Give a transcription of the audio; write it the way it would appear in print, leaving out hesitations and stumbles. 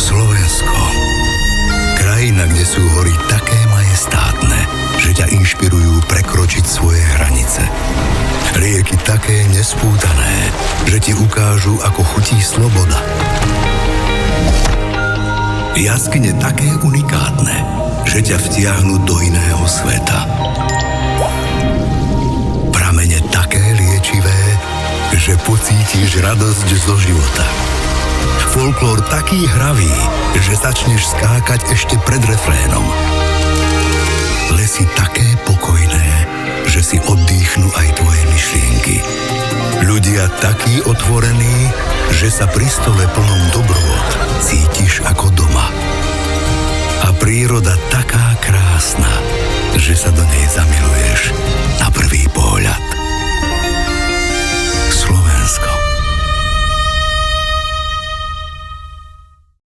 Slovensko. Krajina, kde sú hory také majestátne, že ťa inšpirujú prekročiť svoje hranice. Rieky také nespútané, že ti ukážu, ako chutí sloboda. Jaskyne také unikátne, že ťa vtiahnu do iného sveta. Pramene také liečivé, že pocítiš radosť zo života. Folklór taký hravý, že začneš skákať ešte pred refrénom. Lesy také pokojné, že si oddychnú aj tvoje myšlienky. Ľudia takí otvorení, že sa pri stole plnom dobrôt cítia